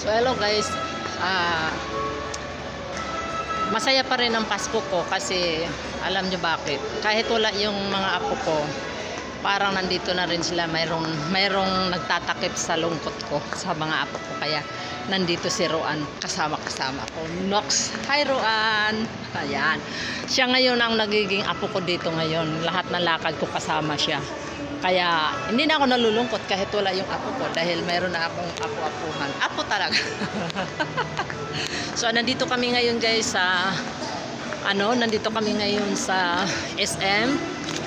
So hello guys, masaya pa rin ang Pasko ko kasi alam nyo bakit, kahit wala yung mga apo ko, parang nandito na rin sila, mayroong nagtatakip sa lungkot ko sa mga apo ko, kaya nandito si Roan kasama ko. Nox, hi Roan. Ayan, siya ngayon ang nagiging apo ko dito ngayon, lahat ng lakad ko kasama siya. Kaya hindi na ako nalulungkot kahit wala yung apo ko dahil mayroon na akong apo-apuhan. Apo talaga. So nandito kami ngayon guys sa nandito kami ngayon sa SM.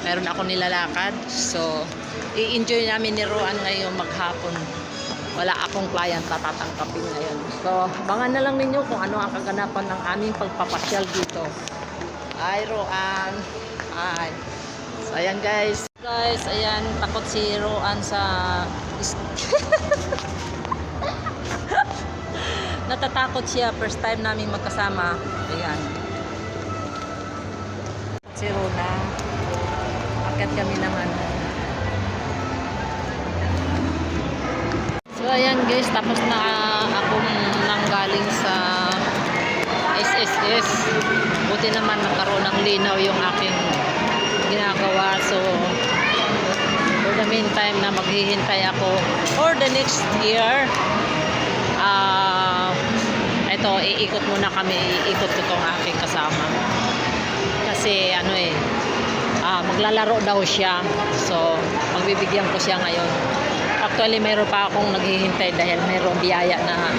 Meron ako nilalakad. So i-enjoy namin ni Roan ngayon maghapon. Wala akong client tatatangkapin ngayon. So abangan na lang ninyo kung ano ang kaganapan ng aming pagpapasyal dito. Hi Roan. Hi. So ayan guys, ayan, takot si Roan sa natatakot siya, first time namin magkasama. Ayan, si Rona, akit kami naman. So ayan guys, tapos na akong nanggaling sa SSS. Buti naman nagkaroon ng linaw yung aking ginagawa. So for the meantime na maghihintay ako for the next year, ito iikot muna kami, iikot ko tong aking kasama kasi maglalaro daw siya. So magbibigyan ko siya ngayon. Actually mayroon pa akong naghihintay dahil mayroong biyaya na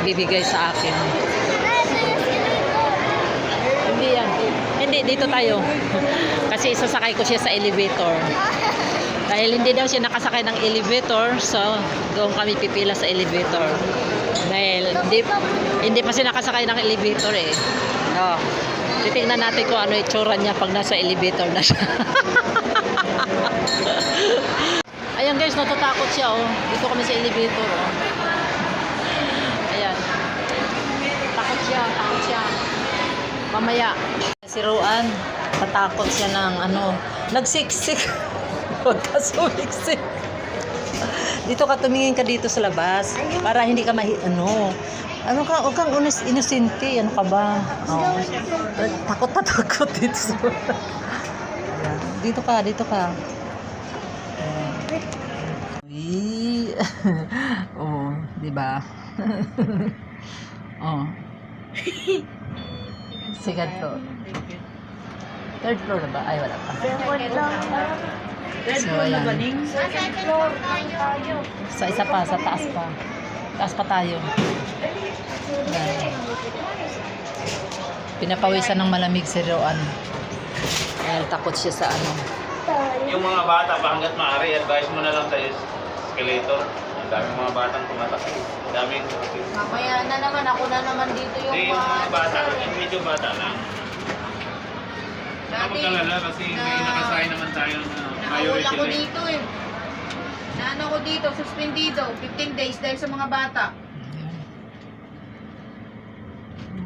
ibibigay sa akin. Hindi yan. Hindi, dito tayo. Kasi isasakay ko siya sa elevator. Dahil hindi daw siya nakasakay ng elevator, so doon kami pipila sa elevator. Dahil hindi pa siya nakasakay ng elevator eh. No. Titingnan natin kung ano itsura niya pag nasa elevator na siya. Ayan guys, natatakot siya oh. Dito kami sa elevator oh. Ayan. Takot siya. Mamaya si Roan, tatakot siya ng nagsiksik. Huwag ka sumiksik. Dito ka, tumingin ka dito sa labas para hindi ka huwag kang inosente. Ano ka ba? Oh. Takot dito sa dito ka. Oh, di ba? Oh. Second floor. Third floor na ba? Ay, wala pa. Third floor na ba, Ning? Sa second floor tayo. Sa isa pa, sa taas pa. Taas pa tayo. Ayan. Pinapawisan ng malamig si Roan. Dahil takot siya sa Yung mga bata pa hanggat maaari, advise mo na lang sa escalator. Ang daming mga batang tumatakbo. Daming. Mamaya na naman, ako na naman dito yung mga bata, yung medyo bata lang. Huwag kang alala kasi may nakasaya naman tayo na Naawol majority ako rate. dito eh. Naano ko dito, suspendido, 15 days dahil sa mga bata.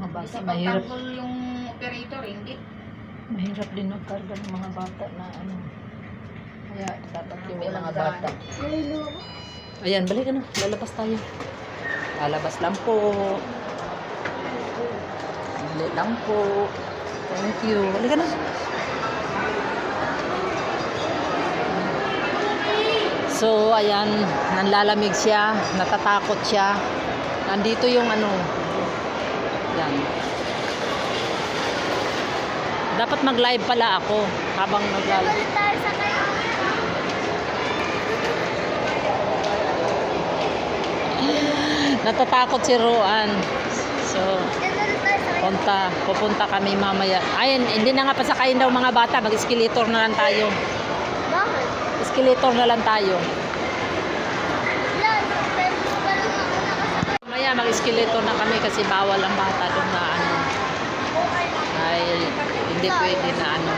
mga bata. Isa Mahirap. pagtanggol yung operator, hindi. Mahirap din magkarga ng mga bata na Kaya dapat yung may mga bata. Ayan, balik na. Lalabas tayo. Lalabas lang po. Balik lang po. Thank you. Balik na. So, ayan. Nanlalamig siya. Natatakot siya. Nandito yung Yan. Dapat mag-live pala ako habang nag-live. Natatakot si Roan. So, pupunta kami mamaya. Ayun, hindi na nga pasakayin daw mga bata. Mag-escalator na lang tayo. Bakit? Escalator na lang tayo. Mamaya mag-escalator na kami kasi bawal ang bata doon na ay hindi pwede na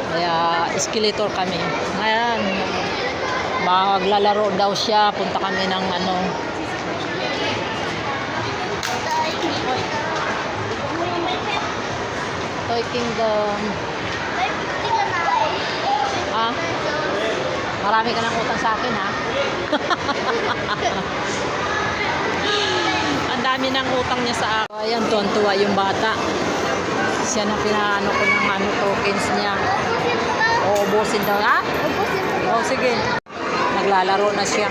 Kaya escalator kami. Ngayon, maglalaro daw siya. Punta kami ng Toy Kingdom. Ha? Marami ka ng utang sa akin ha? Ang dami ng utang niya sa akin. Ayan, tuwan-tuwa yung bata. Siya na pinaano ko ng ano, tokens niya. Uubusin daw. Ha? Ubusin mo. Oh, sige. Naglalaro na siya.